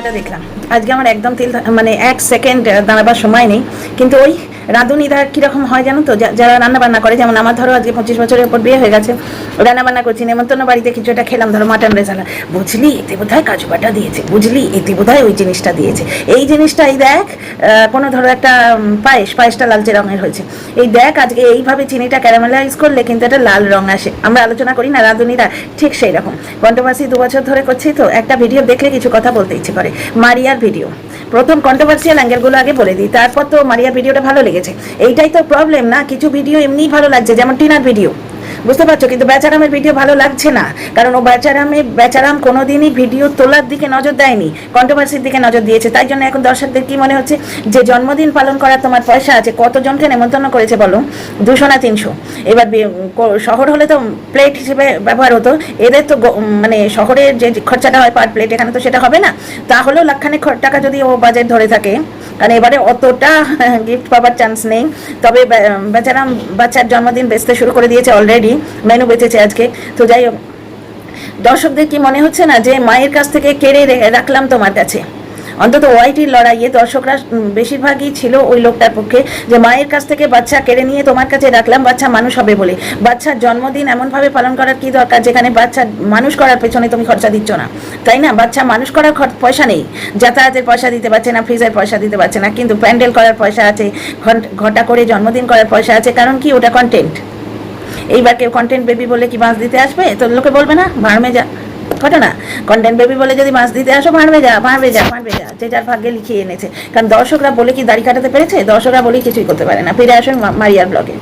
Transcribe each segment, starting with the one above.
ভিডিওটা দেখলাম আজকে আমার একদম তিল মানে 1 সেকেন্ড দাঁড়াবার সময় নেই। কিন্তু ওই রাঁধুনিরা কীরকম হয় জানো তো, যারা রান্নাবান্না করে, যেমন আমার ধরো আজকে 25 বছরের উপর বিয়ে হয়ে গেছে, রান্নাবান্না করছি, নেমন্তন্ন বাড়িতে কিছু একটা খেলাম, ধরো মাটন রেজালা, বুঝলি এতে বোধহয় কাজু বাটা দিয়েছে, বুঝলি এতে বোধহয় ওই জিনিসটা দিয়েছে, এই জিনিসটা এই দেখ, কোনো ধরো একটা পায়েসটা লালচে রঙের হয়েছে, এই দেখ আজকে এইভাবে চিনিটা ক্যারামেলাইজ করলে কিন্তু একটা লাল রঙ আসে। আমরা আলোচনা করি না রাঁধুনিরা, ঠিক সেই রকম। কন্ট্রোভার্সি 2 বছর ধরে করছি তো, একটা ভিডিও দেখলে কিছু কথা বলতে ইচ্ছে করে। মারিয়ার ভিডিও, প্রথম কন্ট্রোভার্সিয়াল অ্যাঙ্গেলগুলো আগে বলে দিই, তারপর তো মারিয়ার ভিডিওটা ভালো লেগেছে। এইটাই তো প্রবলেম না, কিছু ভিডিও এমনিই ভালো লাগছে, যেমন টিনার ভিডিও, বুঝতে পারছো, কিন্তু বেচারামের ভিডিও ভালো লাগছে না, কারণ ও বেচারাম কোনোদিনই ভিডিও তোলার দিকে নজর দেয়নি, কন্ট্রোভার্সির দিকে নজর দিয়েছে। তাই জন্য এখন দর্শকদের কি মনে হচ্ছে, যে জন্মদিন পালন করার তোমার পয়সা আছে, কতজনকে নেমন্তন্ন করেছে বলো, 200 না 300। এবার শহর হলে তো প্লেট হিসেবে ব্যবহার হতো, এদের তো মানে শহরের যে খরচাটা হয় পার প্লেট, এখানে তো সেটা হবে না। তাহলেও লাখখানেক টাকা যদি ও বাজেট ধরে থাকে, কারণ এবারে অতটা গিফট পাওয়ার চান্স নেই। তবে বেচারাম বাচ্চার জন্মদিন বেচতে শুরু করে দিয়েছে অলরেডি, মেনু বেঁচেছে আজকে। তো যাই হোক, দর্শকদের কি মনে হচ্ছে না যে মায়ের কাছ থেকে কেড়ে রাখলাম তোমার কাছে? অন্তত ওয়াইটির লড়াইয়ে দর্শকরা বেশিরভাগই ছিল ওই লোকটার পক্ষে, যে মায়ের কাছ থেকে বাচ্চা কেড়ে নিয়ে তোমার কাছে রাখলাম, বাচ্চা মানুষ হবে বলে। বাচ্চার জন্মদিন এমনভাবে পালন করার কি দরকার, যেখানে বাচ্চা মানুষ করার পেছনে তুমি খরচা দিচ্ছ না, তাই না? বাচ্চা মানুষ করার পয়সা নেই, যাতায়াতের পয়সা দিতে পারছে না, ফ্রিজের পয়সা দিতে পারছে না, কিন্তু প্যান্ডেল করার পয়সা আছে, ঘটা করে জন্মদিন করার পয়সা আছে। কারণ কি, ওটা কন্টেন্ট। এইবার কেউ কন্টেন্ট বেবি বলে কি বাঁশ দিতে আসবে? তো লোকে বলবে না ভাড়মে যা, ঘটনা। কন্টেন্ট বেবি বলে যদি মাছ দিতে আসো, ভাড়বে যা, যে যার ভাগ্যে লিখিয়ে এনেছে। কারণ দর্শকরা বলে কি দাড়ি কাটাতে পেরেছে? দর্শকরা বলে কিছুই করতে পারে না। ফিরে আসুন মারিয়ার ব্লগে।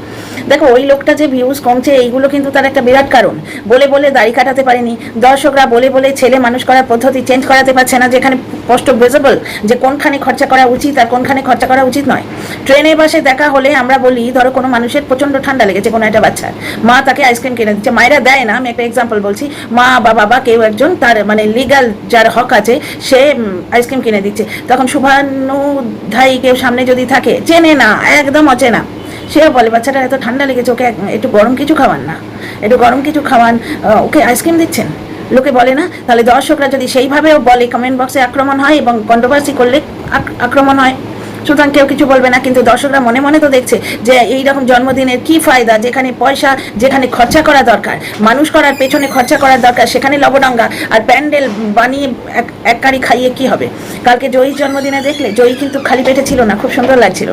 দেখো, ওই লোকটা যে ভিউজ কমছে, এইগুলো কিন্তু তার একটা বিরাট কারণ। বলে বলে দাড়ি কাটাতে পারেনি, দর্শকরা বলে বলে ছেলে মানুষ করার পদ্ধতি চেঞ্জ করাতে পারছে না, যেখানে স্পষ্ট ভিজিবল যে কোনখানে খরচা করা উচিত আর কোনখানে খরচা করা উচিত নয়। ট্রেনে বাসে দেখা হলে আমরা বলি, ধরো কোনো মানুষের প্রচণ্ড ঠান্ডা লেগেছে, কোনো একটা বাচ্চার, মা তাকে আইসক্রিম কিনে দিচ্ছে, মায়েরা দেয় না, আমি একটা এক্সাম্পল বলছি, মা বা বাবা কেউ একজন, তার মানে লিগাল যার হক আছে, সে আইসক্রিম কিনে দিচ্ছে, তখন শুভানুধ্যায়ী কেউ সামনে যদি থাকে, চেনে না, একদম অচেনা, সেও বলে বাচ্চাটা এত ঠান্ডা লেগেছে, ওকে একটু গরম কিছু খাওয়ান না, একটু গরম কিছু খাওয়ান, ওকে আইসক্রিম দিচ্ছেন। লোকে বলে না? তাহলে দর্শকরা যদি সেইভাবেও বলে, কমেন্ট বক্সে আক্রমণ হয় এবং কন্ট্রোভার্সি করলে আক্রমণ হয়। সুতরাং কেউ কিছু বলবে না, কিন্তু দর্শকরা মনে মনে তো দেখছে যে এইরকম জন্মদিনের কি ফায়দা, যেখানে পয়সা, যেখানে খরচা করা দরকার, মানুষ করার পেছনে খরচা করার দরকার, সেখানে লবডাঙ্গা আর প্যান্ডেল বানিয়ে এক কারি খাইয়ে কি হবে? কালকে জয়ীর জন্মদিনে দেখলে, জয়ী কিন্তু খালি পেটে ছিল না, খুব সুন্দর লাগছিল,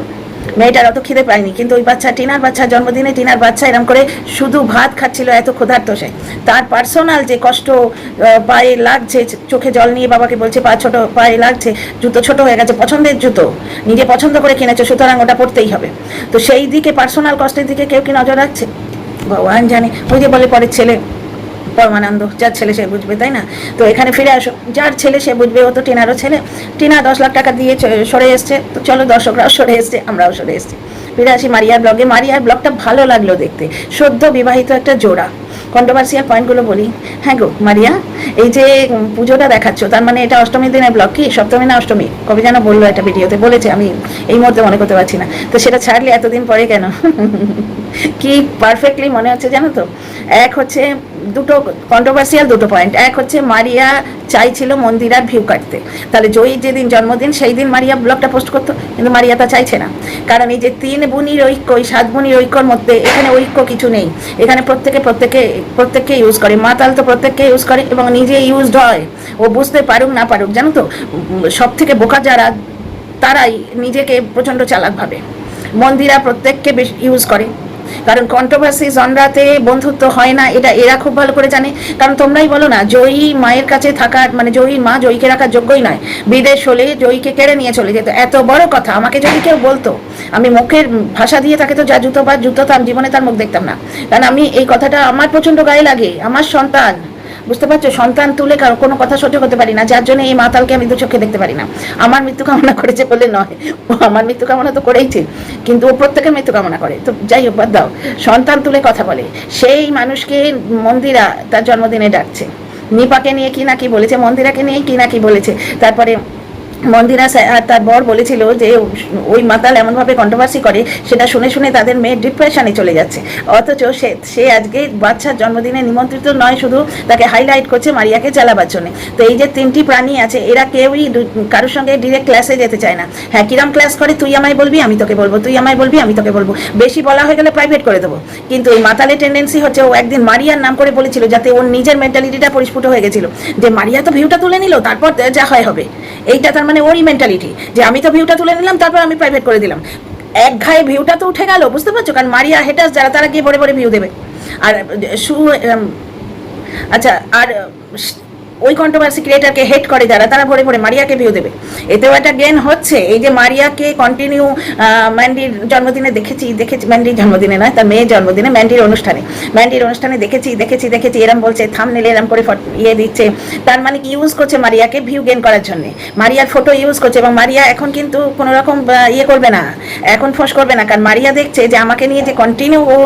মেয়েটার অত খিদে পায়নি, কিন্তু ওই বাচ্চা, টিনার বাচ্চার জন্মদিনে টিনার বাচ্চা এরকম করে শুধু ভাত খাচ্ছিল, এত ক্ষুধার্ত সে। তার পার্সোনাল যে কষ্ট, পায়ে লাগছে, চোখে জল নিয়ে বাবাকে বলছে পা ছোট, পায়ে লাগছে, জুতো ছোট হয়ে গেছে, পছন্দের জুতো নিজে পছন্দ করে কিনেছে, সুতরাং ওটা পড়তেই হবে। তো সেই দিকে, পার্সোনাল কষ্টের দিকে কেউ কি নজর রাখছে? ভগবান জানে। ওই যে বলে পরের ছেলে পরমানন্দ, যার ছেলে সে বুঝবে, তাই না? তো এখানে ফিরে আসো, যার ছেলে সে বুঝবে, ও তো টিনারও ছেলে। টিনা 10 লাখ টাকা দিয়ে সরে এসছে, তো চলো দর্শকরাও সরে এসছে, আমরাও সরে এসছি। ফিরে আসি মারিয়ার ব্লগে। মারিয়ার ব্লগটা ভালো লাগলো দেখতে, সদ্য বিবাহিত একটা জোড়া। কন্ট্রোভার্সিয়াল পয়েন্টগুলো বলি। হ্যাঁ গো মারিয়া, এই যে পুজোটা দেখাচ্ছ, তার মানে এটা অষ্টমীর দিনের ব্লগ কি? সপ্তমী না অষ্টমী, কবে যেন বললো একটা ভিডিওতে, বলেছে, আমি এই মুহূর্তে মনে করতে পারছি না। তো সেটা ছাড়লে এতদিন পরে কেন? কি পারফেক্টলি মনে হচ্ছে জানো তো? এক হচ্ছে দুটো কন্ট্রোভার্সিয়াল দুটো পয়েন্ট। এক হচ্ছে মারিয়া চাইছিল মন্দিরার ভিউ কাটতে, তাহলে জয়ীর যেদিন জন্মদিন সেই দিন মারিয়া ব্লগটা পোস্ট করতো, কিন্তু মারিয়া তা চাইছে না। কারণ এই যে 3 বোনির ঐক্য, এই 7 বোনির ঐক্যর মধ্যে এখানে ঐক্য কিছু নেই। এখানে প্রত্যেককে ইউজ করে, মাতাল তো প্রত্যেককে ইউজ করে এবং নিজে ইউজড হয়। ও বুঝতে পারুক না পারুক, জানো তো, সব থেকে বোকা যারা, তারাই নিজেকে প্রচণ্ড চালাক ভাবে। মন্দিরা প্রত্যেককে বেশ ইউজ করে, কারণ কন্ট্রোভার্সি জনরাতে বন্ধুত্ব হয় না, এটা এরা খুব ভালো করে জানে। কারণ তোমরাই বলো না, জয়ী মায়ের কাছে থাকার মানে জয়ীর মা জয়ীকে রাখার যোগ্যই নয়, বিদেশ হলে জয়ীকে কেড়ে নিয়ে চলে যেত। এত বড় কথা আমাকে যদি কেউ বলতো, আমি মুখের ভাষা দিয়ে তাকে তো যা জুতো তো আমি জীবনে তার মুখ দেখতাম না। কারণ আমি এই কথাটা আমার প্রচণ্ড গায়ে লাগে, আমার সন্তান, বুঝতে পারছো, সন্তান তুলে কোনো কথা সহ্য করতে পারি না, যার জন্য এই মাতালকে আমি 2 চোখে দেখতে পারি না। আমার মৃত্যু কামনা করেছে বলে নয়, ও আমার মৃত্যু কামনা তো করেইছে, কিন্তু ও প্রত্যেকের মৃত্যু কামনা করে। তো যাই হোক, বাদ দাও, সন্তান তুলে কথা বলে, সেই মানুষকে মন্দিরা তার জন্মদিনে ডাকছে, নিপাকে নিয়ে কি না কি বলেছে, মন্দিরাকে নিয়ে কি না কি বলেছে, তারপরে মন্দিরা আর তার বর বলেছিল যে ওই মাতাল এমনভাবে কন্ট্রোভার্সি করে সেটা শুনে শুনে তাদের মেয়ে ডিপ্রেশনে চলে যাচ্ছে, অথচ সে আজকে বাচ্চার জন্মদিনে নিমন্ত্রিত নয়, শুধু তাকে হাইলাইট করছে মারিয়াকে চালাবার জন্য। তো এই যে তিনটি প্রাণী আছে এরা কেউই কারোর সঙ্গে ডিরেক্ট ক্লাসে যেতে চায় না। হ্যাঁ, কিরম ক্লাস করে, তুই আমায় বলবি আমি তোকে বলবো, তুই আমায় বলবি আমি তোকে বলবো, বেশি বলা হয়ে গেলে প্রাইভেট করে দেবো। কিন্তু ওই মাতালের টেন্ডেন্সি হচ্ছে, ও একদিন মারিয়ার নাম করে বলেছিল যাতে ওর নিজের মেন্টালিটিটা পরিস্ফুট হয়ে গেছিল যে মারিয়া তো ভিউটা তুলে নিল, তারপর যা হয় হবে। এইটা তার মানে ওরই মেন্টালিটি যে আমি তো ভিউটা তুলে নিলাম তারপর আমি প্রাইভেট করে দিলাম। এক ঘায়ে ভিউটা তো উঠে গেল, বুঝতে পারছো? কারণ মারিয়া হেটার্স যারা তারা গিয়ে ভরে ভরে ভিউ দেবে। আর আচ্ছা, আর ওই কন্ট্রোভার্সি ক্রিয়েটারকে হেট করে যারা তারা ভরে ভরে মারিয়াকে ভিউ দেবে। এতেও একটা গেন হচ্ছে। এই যে মারিয়াকে কন্টিনিউ ম্যান্ডির জন্মদিনে দেখেছি, ম্যান্ডির জন্মদিনে নয়, তার মেয়ের জন্মদিনে ম্যান্ডির অনুষ্ঠানে দেখেছি এরম বলছে, থাম্বনেলে এরম করে ইয়ে দিচ্ছে। তার মানে কি ইউজ করছে মারিয়াকে ভিউ গেন করার জন্য, মারিয়ার ফটো ইউজ করছে। এবং মারিয়া এখন কিন্তু কোনো রকম ইয়ে করবে না, এখন ফোঁস করবে না, কারণ মারিয়া দেখছে যে আমাকে নিয়ে যে কন্টিনিউ ও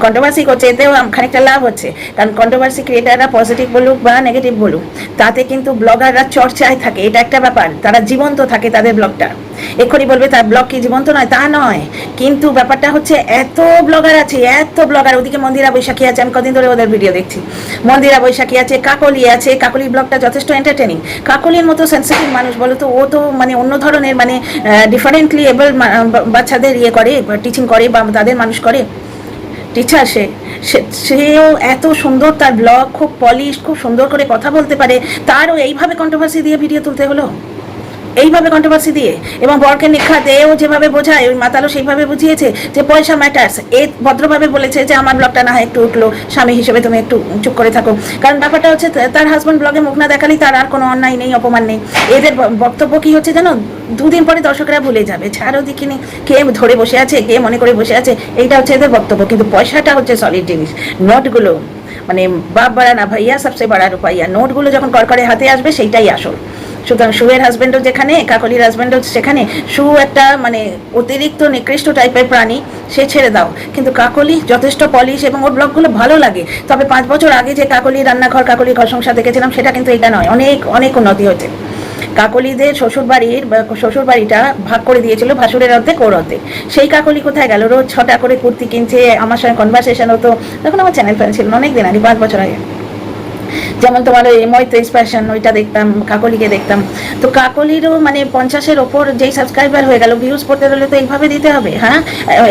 কন্ট্রোভার্সি করছে এতেও খানিকটা লাভ হচ্ছে। কারণ কন্ট্রোভার্সি ক্রিয়েটাররা পজিটিভ বলুক বা নেগেটিভ বলুক, তাতে কিন্তু ব্লগাররা চর্চায় থাকে, এটা একটা ব্যাপার, তারা জীবন্ত থাকে তাদের ব্লগটা। এক্ষুনি বলবে তার ব্লগ কি জীবন্ত নয়, তা নয়, কিন্তু ব্যাপারটা হচ্ছে এত ব্লগার আছে, এত ব্লগার। ওদিকে মন্দিরা বৈশাখী আছে, আমি কদিন ধরে ওদের ভিডিও দেখছি। মন্দিরা বৈশাখী আছে, কাকলি আছে, কাকলির ব্লগটা যথেষ্ট এন্টারটেনিং। কাকলির মতো সেন্সিটিভ মানুষ বলো তো, ও তো মানে অন্য ধরনের, মানে ডিফারেন্টলি এবল বাচ্চাদের ইয়ে করে, টিচিং করে বা তাদের মানুষ করে, টিচার। সেও এত সুন্দর, তার ব্লগ খুব পলিশ, খুব সুন্দর করে কথা বলতে পারে, তারও এইভাবে কন্ট্রোভার্সি দিয়ে ভিডিও তুলতে হলো, এইভাবে কন্ট্রোভার্সি দিয়ে। এবং বরকে নিখাত এও যেভাবে বোঝায়, ওই মাতালও সেইভাবে বুঝিয়েছে যে পয়সা ম্যাটার্স। এ ভদ্রভাবে বলেছে যে আমার ব্লগটা না হয় একটু উঠলো, স্বামী হিসেবে তুমি একটু চুপ করে থাকো। কারণ ব্যাপারটা হচ্ছে তার হাজব্যান্ড ব্লগে মুখ না দেখালেই তার আর কোনো অন্যায় নেই, অপমান নেই। এদের বক্তব্য কি হচ্ছে জানো, দুদিন পরে দর্শকরা ভুলে যাবে, ছাড়ও দেখিনি, কে ধরে বসে আছে, কে মনে করে বসে আছে, এইটা হচ্ছে এদের বক্তব্য। কিন্তু পয়সাটা হচ্ছে সলিড জিনিস, নোটগুলো মানে বাপ বাড়া না ভাইয়া সবচেয়ে বড় রুপাইয়া, নোটগুলো যখন করকরে হাতে আসবে সেইটাই আসল। সুতরাং শুয়ের হাজব্যান্ডও যেখানে, কাকলির হাজব্যান্ডও সেখানে। শু একটা মানে অতিরিক্ত নিকৃষ্ট টাইপের প্রাণী, সে ছেড়ে দাও। কিন্তু কাকলি যথেষ্ট পলিশ এবং ওর ব্লগগুলো ভালো লাগে। তবে 5 বছর আগে যে কাকলি রান্নাঘর, কাকলি ঘর সংসার দেখেছিলাম সেটা কিন্তু এটা নয়, অনেক অনেক উন্নতি হয়েছে। কাকলিদের শ্বশুরবাড়িটা ভাগ করে দিয়েছিল ভাসুরের অর্ধেক ওর অর্ধেক। সেই কাকলি কোথায় গেল? রোজ 6টা করে কুর্তি কিনছে, আমার সঙ্গে কনভারসেশন হতো, তখন আমার চ্যানেল ফ্যান ছিল অনেক দিন আগে, 5 বছর আগে। যেমন তোমার ওই মৈত্রেস ফ্যাশন, ওইটা দেখতাম, কাকলিকে দেখতাম। তো কাকলিরও মানে 50-এর ওপর যেই সাবস্ক্রাইবার হয়ে গেল, ভিউজ পড়তে হলে তো এইভাবে দিতে হবে। হ্যাঁ,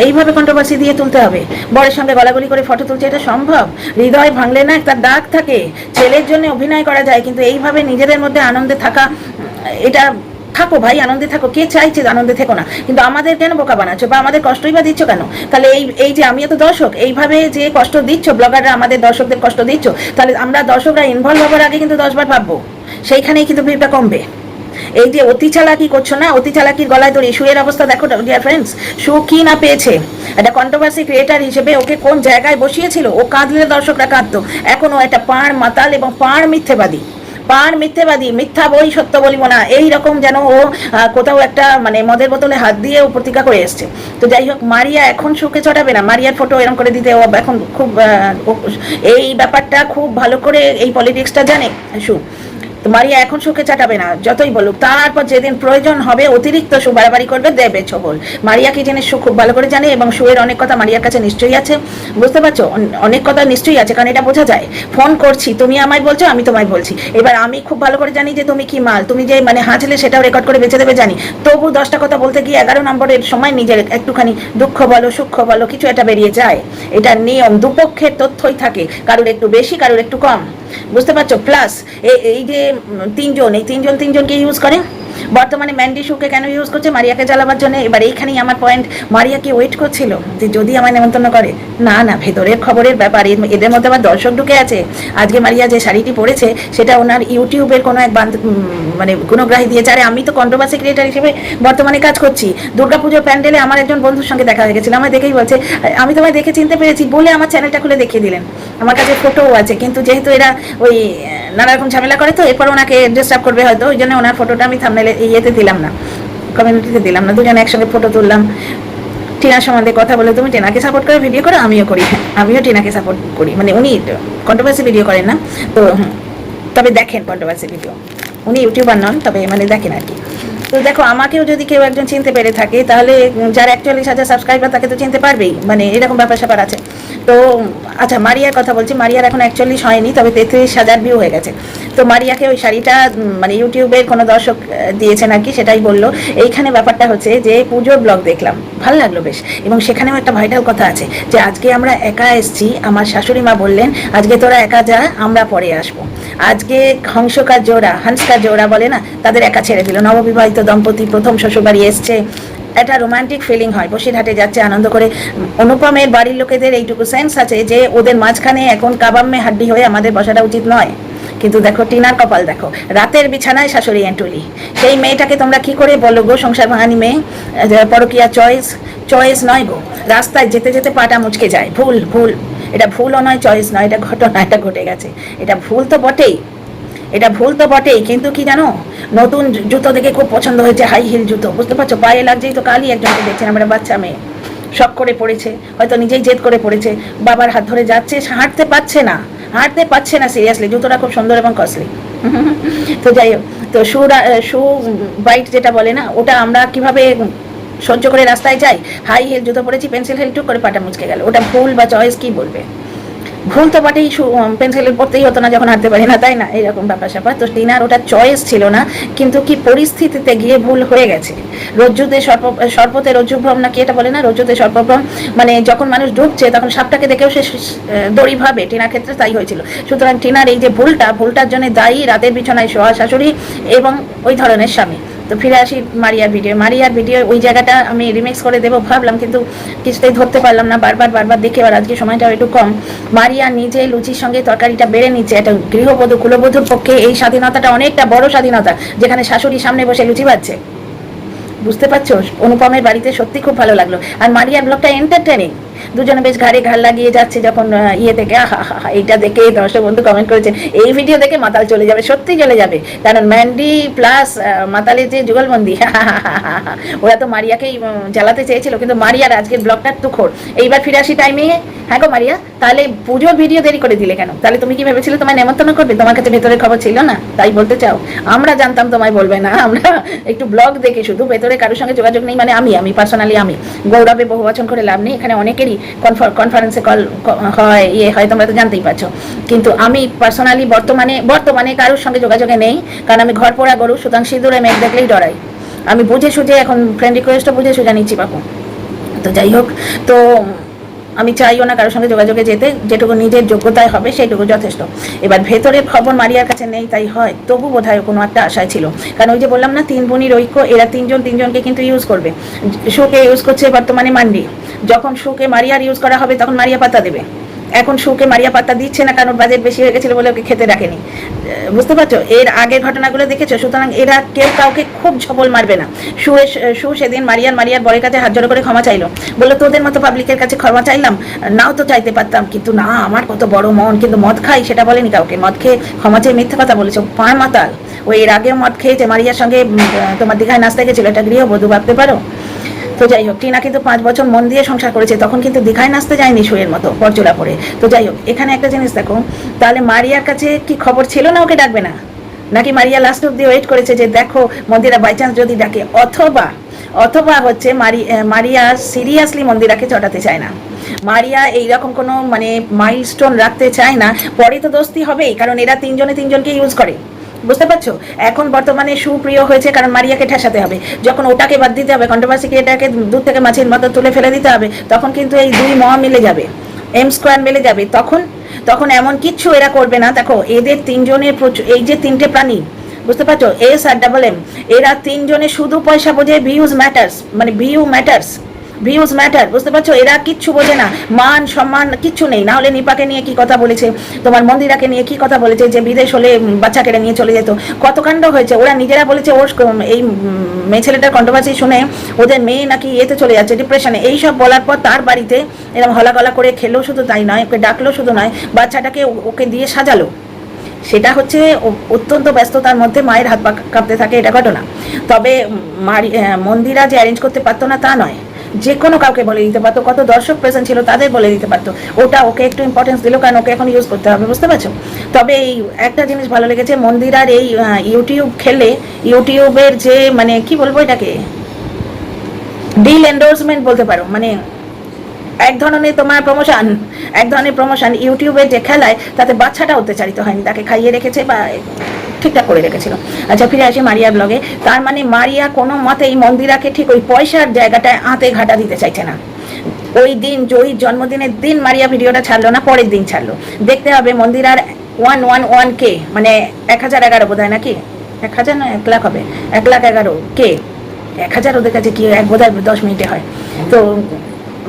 এইভাবে কন্ট্রোভার্সি দিয়ে তুলতে হবে। বরের সঙ্গে গলাগলি করে ফটো তুলছে, এটা সম্ভব? হৃদয় ভাঙলে না একটা দাগ থাকে। ছেলের জন্য অভিনয় করা যায়, কিন্তু এইভাবে নিজেদের মধ্যে আনন্দে থাকা, এটা থাকো ভাই, আনন্দে থাকো, কে চাইছে আনন্দে থেকো না, কিন্তু আমাদের কেন বোকা বানাচ্ছ বা আমাদের কষ্টই বা দিচ্ছ কেন? তাহলে এই যে আমি তো দর্শক, এইভাবে যে কষ্ট দিচ্ছ ব্লগাররা, আমাদের দর্শকদের কষ্ট দিচ্ছ, তাহলে আমরা দর্শকরা ইনভলভ হবার আগে কিন্তু 10 বার ভাববো, সেইখানেই কিন্তু ভিড়টা কমবে। এই যে অতি চালাকি করছো না, অতি চালাকির গলায় দড়ি। শুয়ের অবস্থা দেখো ডিয়ার ফ্রেন্ডস, শু কি না পেয়েছে। একটা কন্ট্রোভার্সি ক্রিয়েটার হিসেবে ওকে কোন জায়গায় বসিয়েছিল, ও কাঁদলে দর্শকরা কাঁদতো। এখনও একটা পাড় মাতাল এবং পাড় মিথ্যেবাদী, মিথ্যা বই সত্য বলিব না, এই রকম যেন ও কোথাও একটা মানে মদের বোতলে হাত দিয়ে ও প্রতিজ্ঞা করে এসছে। তো যাই হোক, মারিয়া এখন শুকে চটাবে না, মারিয়ার ফটো এরকম করে দিতে ও এখন খুব এই ব্যাপারটা খুব ভালো করে, এই পলিটিক্সটা জানে শু। তো মারিয়া এখন সুখে চাটাবে না, যতই বলুক। তারপর যেদিন প্রয়োজন হবে অতিরিক্ত শু বাড়াবাড়ি করবে, দেবে ছবল। মারিয়া কি জিনিস শু খুব ভালো করে জানে, এবং শুয়ের অনেক কথা মারিয়ার কাছে নিশ্চয়ই আছে, বুঝতে পারছো? অনেক কথা নিশ্চয়ই আছে, কারণ এটা বোঝা যায়। ফোন করছি, তুমি আমায় বলছো, আমি তোমায় বলছি। এবার আমি খুব ভালো করে জানি যে তুমি কি মাল, তুমি যে মানে হাঁচলে সেটাও রেকর্ড করে বেঁচে দেবে জানি। তবু 10টা কথা বলতে গিয়ে 11 নম্বরের সময় নিজের একটুখানি দুঃখ বলো, সুখ বলো, কিছু একটা বেরিয়ে যায়। এটা নিয়ম, দুপক্ষের তথ্যই থাকে, কারোর একটু বেশি, কারোর একটু কম, বুঝতে পারছো? প্লাস এই যে তিনজনকে ইউজ করে বর্তমানে। ম্যান্ডি শুকে কেন ইউজ করছে? মারিয়াকে জ্বালাবার জন্য। এবার এইখানেই আমার পয়েন্ট, মারিয়া কি ওয়েট করছিল যে যদি আমায় নেমন্তন্ন করে? না, ভেতরের খবরের ব্যাপার, এদের মধ্যে আবার দর্শক ঢুকে আছে। আজকে মারিয়া যে শাড়িটি পরেছে সেটা ওনার ইউটিউবের কোনো এক মানে গুণগ্রাহী দিয়েছে। আরে আমি তো কন্ট্রোভার্সি ক্রিয়েটার হিসেবে বর্তমানে কাজ করছি। দুর্গাপুজোর প্যান্ডেলে আমার একজন বন্ধুর সঙ্গে দেখা হয়ে গেছিল, আমায় দেখেই বলছে আমি তোমায় দেখে চিনতে পেরেছি বলে আমার চ্যানেলটা খুলে দেখিয়ে দিলেন। আমার কাছে ফটোও আছে, কিন্তু যেহেতু এরা ওই নানা রকম ঝামেলা করে, তো এরপর ওনাকে ডিস্টার্ব করবে হয়তো, ওই জন্য ওনার ফটোটা আমি থাম্বনেলে ইয়েতে দিলাম না, কমিউনিটিতে দিলাম না। দুজনে একসঙ্গে ফটো তুললাম। টিনার সম্বন্ধে কথা বলে, তুমি টিনাকে সাপোর্ট করে ভিডিও করো, আমিও করি। হ্যাঁ, আমিও টিনাকে সাপোর্ট করি, মানে উনি কন্ট্রোভার্সি ভিডিও করেন না তো, তবে দেখেন কন্ট্রোভার্সি ভিডিও। উনি ইউটিউবার নন, তবে মানে দেখেন আর কি। তো দেখো, আমাকেও যদি কেউ একজন চিনতে পেরে থাকে, তাহলে যার 41,000 সাবস্ক্রাইবার তাকে তো চিনতে পারবেই, মানে এরকম ব্যাপার স্যাপার আছে। তো আচ্ছা, মারিয়ার কথা বলছি। মারিয়ার এখন 41 হয়নি, তবে 33,000 ভিউ হয়ে গেছে। তো মারিয়াকে ওই শাড়িটা মানে ইউটিউবের কোনো দর্শক দিয়েছে নাকি, সেটাই বললো। এইখানে ব্যাপারটা হচ্ছে যে পুজোর ব্লগ দেখলাম, ভালো লাগলো বেশ। এবং সেখানেও একটা ভাইটাল কথা আছে যে আজকে আমরা একা এসছি, আমার শাশুড়ি মা বললেন আজকে তোরা একা যা, আমরা পরে আসবো। আজকে হংসকার জোড়া, হান্সকার জোড়া বলে না, তাদের একা ছেড়ে দিল। নববিবাহিত দম্পতি প্রথম শ্বশুরবাড়ি এসছে, একটা রোমান্টিক ফিলিং হয়, বসিরহাটে যাচ্ছে আনন্দ করে। অনুপমের বাড়ির লোকেদের এইটুকু সেন্স আছে যে ওদের মাঝখানে এখন কাবাম্মে হাড্ডি হয়ে আমাদের বসাটা উচিত নয়। কিন্তু দেখো টিনার কপাল দেখো, রাতের বিছানায় শাশুড়ি এন্টুলি। সেই মেয়েটাকে তোমরা কি করে বলো গো, সংসার ভাঙানি মেয়ে, পরকিয়া চয়েস নয় গো। রাস্তায় যেতে যেতে পাটা মুচকে যায়, ভুল ভুল। এটা ভুলও নয়, চয়েস নয়, এটা ঘটনা, এটা ঘটে গেছে। এটা ভুল তো বটেই, এটা ভুল তো বটেই, কিন্তু কি জানো, নতুন জুতো দেখে খুব পছন্দ হয়েছে, হাই হিল জুতো, বুঝতে পারছো, পায়ে লাগছেই তো। কালই একজনকে দেখছেন, আমরা বাচ্চা মেয়ে, শখ করে পড়েছে, হয়তো নিজেই জেদ করে পড়েছে, বাবার হাত ধরে যাচ্ছে, হাঁটতে পারছে না সিরিয়াসলি, জুতোটা খুব সুন্দর এবং কস্টলি। তো যাই হোক, তো শু বাইট যেটা বলে না, ওটা আমরা কিভাবে সহ্য করে রাস্তায় যাই। হাই হিল জুতো পরেছি, পেন্সিল হিল টুক করে পাটা মুচকে গেল, ওটা ভুল বা চয়েস কি বলবে? ভুল তো বটেই, পেন্সিল পড়তেই হতো না যখন হাঁটতে পারি না, তাই না? এইরকম ব্যাপার স্যাপার। তো টিনার ওটা চয়েস ছিল না, কিন্তু কি পরিস্থিতিতে গিয়ে ভুল হয়ে গেছে। রজ্জুতে সর্পতে রজ্জুভ্রম না কি এটা বলে না, রজ্জুতে সর্পভ্রম, মানে যখন মানুষ ডুবছে তখন সাপটাকে দেখেও সে দড়ি ভাবে, টিনার ক্ষেত্রে তাই হয়েছিল। সুতরাং টিনার এই যে ভুলটার জন্য দায়ী রাতের বিছানায় শোয়া শাশুড়ি এবং ওই ধরনের স্বামী। তো ফিরে আসি মারিয়ার ভিডিও, ওই জায়গাটা আমি রিমিক্স করে দেবো ভাবলাম, কিন্তু কিছুতেই ধরতে পারলাম না, বারবার দেখে। আর আজকে সময়টাও একটু কম। মারিয়া নিজে লুচির সঙ্গে তরকারিটা বেড়ে নিচ্ছে। একটা গৃহবধূ, কুলবধূর পক্ষে এই স্বাধীনতাটা অনেকটা বড় স্বাধীনতা, যেখানে শাশুড়ি সামনে বসে লুচি বাজছে, বুঝতে পারছো? অনুপমের বাড়িতে সত্যি খুব ভালো লাগলো। আর মারিয়ার ব্লগটা এন্টারটেনিং, দুজনে বেশ ঘাড়ে ঘাড় লাগিয়ে যাচ্ছে যখন ইয়ে থেকে। এইটা দেখে দর্শক বন্ধু কমেন্ট করেছেন, এই ভিডিও দেখে মাতাল চলে যাবে, সত্যি চলে যাবে, কারণ ম্যান্ডি প্লাস মাতালের যে যুগলবন্দি, ওরা তো মারিয়াকেই জ্বালাতে চেয়েছিল, কিন্তু মারিয়ার আজকের ব্লগটা তুখোর। এইবার ফিরে আসি টাইমে। হ্যাঁ গো মারিয়া, তাহলে পুজোর ভিডিও দেরি করে দিলে কেন? তাহলে তুমি কি ভেবেছিলে তোমায় নেমন্তন্ন করবে? তোমার কাছে ভেতরের খবর ছিল না, তাই বলতে চাও? আমরা জানতাম তোমায় বলবে না, আমরা একটু ব্লগ দেখে শুধু, ভেতরে কারোর সঙ্গে যোগাযোগ নেই। মানে আমি পার্সোনালি, আমি গৌরবে বহু বচন করে লাভ নেই, এখানে অনেকেরই কনফারেন্সে কল হয়, হয়, তোমরা তো জানতেই পারছো। কিন্তু আমি পার্সোনালি বর্তমানে কারোর সঙ্গে যোগাযোগে নেই, কারণ আমি ঘর পোড়া গরু, সুতরাং সিঁদুরে মেঘ দেখলেই ডরাই। আমি বুঝে সুঝে এখন ফ্রেন্ড রিকোয়েস্টও বুঝে সুঝে নিচ্ছি বাপু। তো যাই হোক, তো আমি চাইও না কারোর সঙ্গে যোগাযোগে যেতে, যেটুকু নিজের যোগ্যতায় হবে সেইটুকু যথেষ্ট। এবার ভেতরের খবর মারিয়ার কাছে নেই, তাই হয়, তবু বোধহয় কোনো একটা আশায় ছিল। কারণ ওই যে বললাম না, 3 বোনির ঐক্য, এরা তিনজনকে কিন্তু ইউজ করবে। শুকে ইউজ করছে বর্তমানে মান্ডি, যখন শুকে মারিয়ার ইউজ করা হবে তখন মারিয়া পাতা দেবে। এখন শুকে মারিয়া পাত্তা দিচ্ছে না, কারণ বাজেট বেশি হয়ে গেছিল বলে ওকে খেতে রাখেনি, বুঝতে পারছো? এর আগের ঘটনাগুলো দেখেছো। সুতরাং এরা কেউ কাউকে খুব ঝবল মারবে না। শু সেদিন মারিয়ার বরের কাছে হাত জড়ো করে ক্ষমা চাইলো, বললো তোদের মতো পাবলিকের কাছে ক্ষমা চাইলাম, নাও তো চাইতে পারতাম, কিন্তু না, আমার কত বড় মন, কিন্তু মদ খাই সেটা বলেনি কাউকে। মদ খেয়ে ক্ষমা চেয়ে মিথ্যে কথা বলেছো, পায় মাতাল। ওই এর আগেও মদ খেয়েছে, মারিয়ার সঙ্গে তোমার দীঘায় নাচতে গেছিল, এটা গৃহবধূ, ভাবতে পারো? তো যাই হোক, টিনা কিন্তু 5 বছর মন দিয়ে সংসার করেছে, তখন কিন্তু দীঘায় নাচতে যায়নি শুয়ের মতো পরচুলা পরে। তো যাই হোক, এখানে একটা জিনিস দেখো, তাহলে মারিয়ার কাছে কি খবর ছিল না ওকে ডাকবে না? নাকি মারিয়া লাস্ট অব্দি ওয়েট করেছে যে দেখো মন্দিরা বাই চান্স যদি ডাকে, অথবা হচ্ছে মারিয়া সিরিয়াসলি মন্দিরাকে চটাতে চায় না। মারিয়া এইরকম কোনো মানে মাইলস্টোন রাখতে চায় না, পরে তো দোস্তি হবেই, কারণ এরা তিনজনকে ইউজ করে, বুঝতে পারছো? এখন বর্তমানে সুপ্রিয় হয়েছে কারণ মারিয়াকে ঠেসাতে হবে। যখন ওটাকে বাদ দিতে হবে, কন্ট্রোভার্সি এটাকে দুধ থেকে মাছের মতো তুলে ফেলে দিতে হবে, তখন কিন্তু এই দুই মিলে যাবে, M² মিলে যাবে। তখন এমন কিচ্ছু এরা করবে না। দেখো এদের তিনজনের এই যে 3টে প্রাণী, বুঝতে পারছো, S আর M, এরা তিনজনে শুধু পয়সা বোঝে, ভিউজ ম্যাটার, বুঝতে পারছো? এরা কিচ্ছু বোঝে না, মান সম্মান কিচ্ছু নেই। না হলে নিপাকে নিয়ে কি কথা বলেছে, তোমার মন্দিরাকে নিয়ে কি কথা বলেছে, যে বিদেশ হলে বাচ্চা কেড়ে নিয়ে চলে যেত, কত কাণ্ড হয়েছে। ওরা নিজেরা বলেছে ওর এই মেয়ে ছেলেটার কন্ট্রোভার্সি শুনে ওদের মেয়ে নাকি এতে চলে যাচ্ছে, ডিপ্রেশনে। এইসব বলার পর তার বাড়িতে এরকম হলাগলা করে খেলো, শুধু তাই নয়, ওকে ডাকলো শুধু নয়, বাচ্চাটাকে ওকে দিয়ে সাজালো। সেটা হচ্ছে অত্যন্ত ব্যস্ততার মধ্যে মায়ের হাত পা কাঁপতে থাকে, এটা ঘটনা। তবে মন্দিরা যে অ্যারেঞ্জ করতে পারতো না তা নয়, যে কোনো কাউকে বলে দিতে পারতো, কত দর্শক প্রেজেন্ট ছিল তাদের বলে দিতে পারতো। ওটা ওকে একটু ইম্পর্টেন্স দিল, কারণ ওকে এখন ইউজ করতে হবে, বুঝতে পারছো? তবে এই একটা জিনিস ভালো লেগেছে, মন্দিরার এই ইউটিউব খেলে ইউটিউবের যে মানে কি বলবো এটাকে, ডিল এন্ডোর্সমেন্ট বলতে পারো, মানে এক ধরনের তোমার প্রমোশন, এক ধরনের প্রমোশন ইউটিউবে যে খেলায়, তাতে বাচ্চাটা অত্যাচারিত হয়নি, তাকে খাইয়ে রেখেছে বা ঠিকঠাক করে রেখেছিল। আচ্ছা, ফিরে আসি মারিয়ার ব্লগে। তার মানে মারিয়া কোনো মতে এই মন্দিরাকে ঠিক ওই পয়সার জায়গাটায় আঁতে ঘাটা দিতে চাইছে না। ওই দিন জয়ীর জন্মদিনের দিন মারিয়া ভিডিওটা ছাড়লো না, পরের দিন ছাড়লো। দেখতে হবে মন্দিরার 111K, মানে 1011 বোধ হয় নাকি, 1000 না 1 লাখ হবে, 1,11,000K, 1000 ওদের কাছে কি বোধ হয় 10 মিনিটে হয়। তো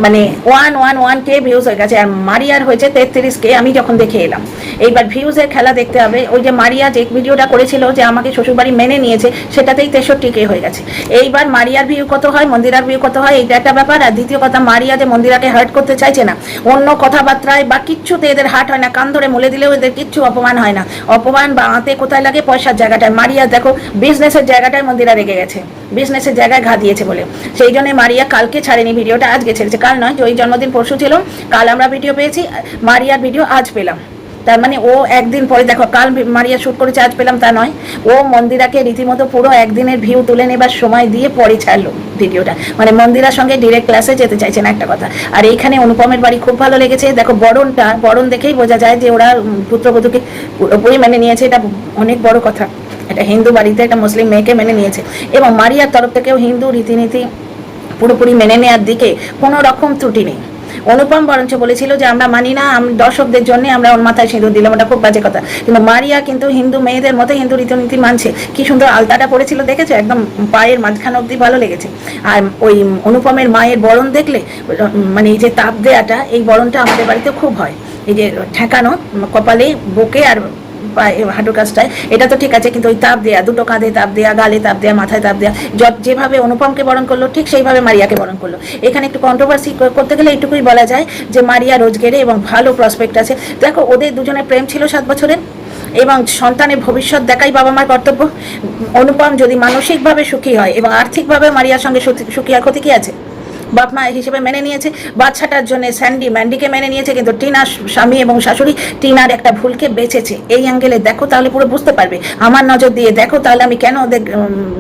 মানে 111K ভিউজ হয়ে গেছে, আর মারিয়ার হয়েছে 33K আমি যখন দেখে এলাম। এইবার ভিউজের খেলা দেখতে হবে। ওই যে মারিয়া যে ভিডিওটা করেছিল যে আমাকে শ্বশুরবাড়ি মেনে নিয়েছে, সেটাতেই 63K হয়ে গেছে। এইবার মারিয়ার ভিউ কত হয়, মন্দিরার ভিউ কত হয়, এইটা একটা ব্যাপার। আর দ্বিতীয় কথা, মারিয়া যে মন্দিরাকে হার্ট করতে চাইছে না, অন্য কথাবার্তায় বা কিচ্ছুতে এদের হার্ট হয় না, কান ধরে মলে দিলেও এদের কিচ্ছু অপমান হয় না। অপমান বা আঁতে কোথায় লাগে, পয়সার জায়গাটায়। মারিয়া দেখো বিজনেসের জায়গাটায় মন্দিরা রেগে গেছে, বিজনেসের জায়গায় ঘা দিয়েছে বলে। সেই জন্য মারিয়া কালকে ছাড়েনি ভিডিওটা, আজকে ছেড়েছে। কাল নয়, ওই জন্মদিন পরশু ছিল, কাল আমরা ভিডিও পেয়েছি, মারিয়ার ভিডিও আজ পেলাম। তার মানে ও একদিন পরে, দেখো কাল মারিয়া শুট করেছে, আজ পেলাম তা নয়, ও মন্দিরাকে রীতিমতো পুরো একদিনের ভিউ তুলে নেবার সময় দিয়ে পরে ছাড়লো ভিডিওটা। মানে মন্দিরার সঙ্গে ডিরেক্ট ক্লাসে যেতে চাইছে না, একটা কথা। আর এইখানে অনুপমের বাড়ি খুব ভালো লেগেছে। দেখো বরণ দেখেই বোঝা যায় যে ওরা পুত্রবধূকে পুরোপুরি মেনে নিয়েছে, এটা অনেক বড় কথা। এটা হিন্দু বাড়িতে একটা মুসলিম মেয়েকে মেনে নিয়েছে, এবং মারিয়ার তরফ থেকেও হিন্দু রীতিনীতি পুরোপুরি মেনে নেওয়ার দিকে কোনো রকম ত্রুটি নেই। অনুপম বরঞ্চ বলেছিল যে আমরা মানি না, দর্শকদের জন্য আমরা ওর মাথায় সিঁদুর দিলাম, ওটা খুব বাজে কথা। কিন্তু মারিয়া কিন্তু হিন্দু মেয়েদের মতো হিন্দু রীতিনীতি মানছে। কি সুন্দর আলতাটা পড়েছিল, দেখেছো? একদম পায়ের মাঝখান অব্দি ভালো লেগেছে। আর ওই অনুপমের মায়ের বরণ দেখলে, মানে এই যে তাপ দেয়াটা, এই বরণটা আমাদের বাড়িতে খুব হয়। এই যে ঠেকানো কপালে, বুকে আর হাঁটুর কাছটায়, এটা তো ঠিক আছে, কিন্তু ওই তাপ দেয়া, দুটো কাঁধে তাপ দেয়া, গালে তাপ দেয়া, মাথায় তাপ দেয়া, যেভাবে অনুপমকে বরণ করলো ঠিক সেইভাবে মারিয়াকে বরণ করলো। এখানে একটু কন্ট্রোভার্সি করতে গেলে এইটুকুই বলা যায় যে মারিয়া রোজগেরে এবং ভালো প্রসপেক্ট আছে। দেখো ওদের দুজনের প্রেম ছিল 7 বছরের, এবং সন্তানের ভবিষ্যৎ দেখাই বাবা মার কর্তব্য। অনুপম যদি মানসিকভাবে সুখী হয় এবং আর্থিকভাবে মারিয়ার সঙ্গে সুখী আর ক্ষতি কি আছে? বাপ মা হিসেবে মেনে নিয়েছে, বাচ্চাটার জন্য ম্যান্ডিকে মেনে নিয়েছে, কিন্তু টিনার স্বামী এবং শাশুড়ি টিনার একটা ভুলকে বেঁচেছে। এই অ্যাঙ্গেলে দেখো, তাহলে পুরো বুঝতে পারবে। আমার নজর দিয়ে দেখো, তাহলে আমি কেন ওদের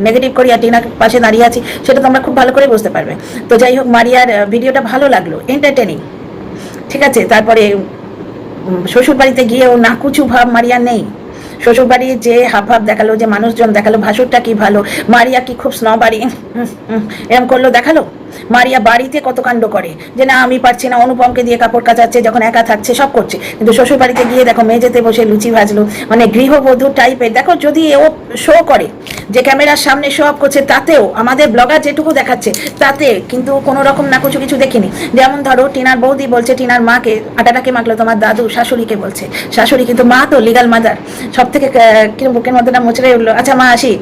নেগেটিভ করি আর টিনার পাশে দাঁড়িয়ে আছি, সেটা তোমরা খুব ভালো করে বুঝতে পারবে। তো যাই হোক, মারিয়ার ভিডিওটা ভালো লাগলো, এন্টারটেনিং, ঠিক আছে। তারপরে শ্বশুরবাড়িতে গিয়েও নাকুচু ভাব মারিয়ার নেই। শ্বশুরবাড়ির যে হাবভাব দেখালো, যে মানুষজন দেখালো, ভাসুরটা কি ভালো, মারিয়া কি খুব স্নবাড়ি এরম করলো দেখালো। মারিয়া বাড়িতে কত কাণ্ড করে, যে না আমি পারছি না, অনুপমকে দিয়ে কাপড় কাচাচ্ছে, যখন একা থাকছে সব করছে। কিন্তু শ্বশুর বাড়িতে গিয়ে দেখো মেঝেতে বসে লুচি ভাজলো, মানে গৃহবধূ টাইপের। দেখো যদি ও শো করে যে ক্যামেরার সামনে শো অফ করছে, তাতেও আমাদের ব্লগার যেটুকু দেখাচ্ছে তাতে কিন্তু কোনো রকম না কিছু দেখিনি। যেমন ধরো টিনার বৌদি বলছে টিনার মাকে, আটাটাকে মাখলো তোমার দাদু, শাশুড়িকে বলছে, শাশুড়ি কিন্তু মা তো লিগাল মাদার, সব থেকে কিরম বুকের মধ্যে না মুচড়ে উঠলো, আচ্ছা মা আসি,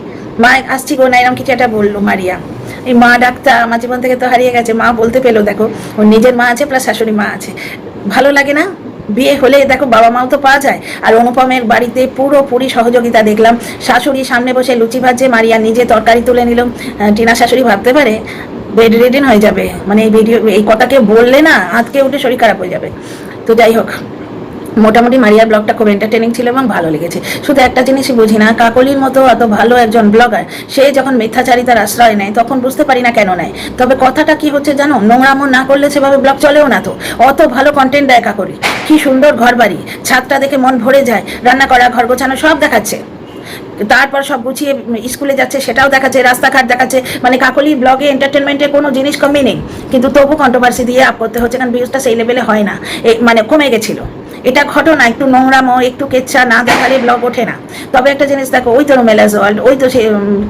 মা আসছি গো না, এরকম কিছু একটা বললো মারিয়া। এই মা ডাকটা আমার জীবন থেকে তো হারিয়ে গেছে, মা বলতে পেলো। দেখো ওর নিজের মা আছে প্লাস শাশুড়ি মা আছে, ভালো লাগে না? বিয়ে হলে দেখো বাবা মাও তো পাওয়া যায়। আর অনুপমের বাড়িতে পুরোপুরি সহযোগিতা দেখলাম। শাশুড়ি সামনে বসে লুচি ভাজছে, মারিয়া নিজে তরকারি তুলে নিল। টিনা শাশুড়ি ভাবতে পারে বেড রিডেন হয়ে যাবে, মানে এই ভিডিও এই কথাকে বললে না আজকে উঠে শরীর খারাপ হয়ে যাবে। তো যাই হোক, মোটামুটি মারিয়ার ব্লগটা খুব এন্টারটেনিং ছিল এবং ভালো লেগেছে। শুধু একটা জিনিসই বুঝি না, কাকলির মতো এত ভালো একজন ব্লগার, সে যখন মিথ্যাচারিতার আশ্রয় নেয় তখন বুঝতে পারি না কেন নেয়। তবে কথাটা কি হচ্ছে জানো, নোংরামো না করলে সেভাবে ব্লগ চলেও না। তো অত ভালো কন্টেন্ট দেয় কাকলি, কি সুন্দর ঘর বাড়ি, ছাদটা দেখে মন ভরে যায়, রান্না করা, ঘর গোছানো সব দেখাচ্ছে, তারপর সব গুছিয়ে স্কুলে যাচ্ছে সেটাও দেখাচ্ছে, রাস্তাঘাট দেখাচ্ছে। মানে কাকলি ব্লগে এন্টারটেনমেন্টের কোনো জিনিস কমই নেই, কিন্তু তবু কন্ট্রোভার্সি দিয়ে আপ করতে হচ্ছে, কারণ ভিউজটা সেই লেভেলে হয় না, মানে কমে গেছিলো। এটা ঘটনা, একটু নোংরামো একটু কেচ্ছা না দেখালে ব্লগ ওঠে না। তবে একটা জিনিস দেখো, ওই তো রুমেলাস ওয়ার্ল্ড, ওই তো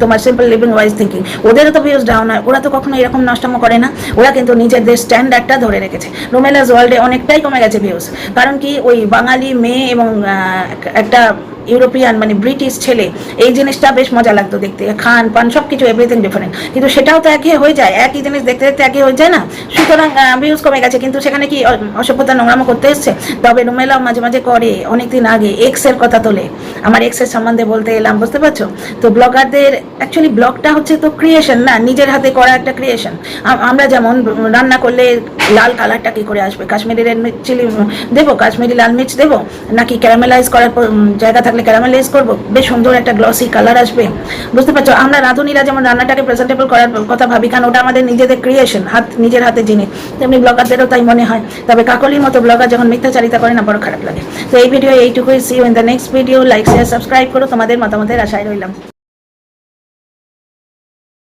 তোমার সিম্পল লিভিং ওয়াইজ থিঙ্কিং, ওদেরও তো ভিউজ ডাউন হয়, ওরা তো কখনো এরকম নষ্টম করে না, ওরা কিন্তু নিজেদের স্ট্যান্ডার্ডটা ধরে রেখেছে। রুমেলাস ওয়ার্ল্ডে অনেকটাই কমে গেছে ভিউজ, কারণ কি ওই বাঙালি মেয়ে এবং একটা ইউরোপিয়ান মানে ব্রিটিশ ছেলে, এই জিনিসটা বেশ মজা লাগতো দেখতে, খান পান সব কিছু এভরিথিং ডিফারেন্ট, কিন্তু সেটাও তো একই হয়ে যায়, একই জিনিস দেখতে দেখতে একই হয়ে যায় না, সুতরাং ভিউজ কমে গেছে। কিন্তু সেখানে কি অসভ্যতা নোংরামো করতে এসছে? তবে রুমেলাও মাঝে মাঝে করে, অনেকদিন আগে এক্সের কথা তোলে, আমার এক্সের সম্বন্ধে বলতে এলাম, বুঝতে পারছো তো। ব্লগারদের অ্যাকচুয়ালি ব্লগটা হচ্ছে তো ক্রিয়েশন না, নিজের হাতে করা একটা ক্রিয়েশন। আমরা যেমন রান্না করলে লাল কালারটা কি করে আসবে, কাশ্মীরি রেড মির্চ চিলি দেবো, কাশ্মীরি লাল মির্চ দেবো, নাকি ক্যারামেলাইজ করার জায়গা থাকলে ক্যারামেলাইজ করবো, বেশ সুন্দর একটা গ্লসি কালার আসবে, বুঝতে পারছো। আমরা রাঁধুনিরা যেমন রান্নাটাকে প্রেজেন্টেবল করার কথা ভাবি, কারণ ওটা আমাদের নিজেদের ক্রিয়েশন, নিজের হাতে জিনিস, তেমনি ব্লগারদেরও তাই মনে হয়। তবে কাকলির মতো ব্লগার যখন মিথ্যাচারিতা করে না, বড় খারাপ লাগে। তো এই ভিডিও এইটুকুই, see you in the next video. Like share subscribe করো, তোমাদের মতামতের আশায় রইলাম।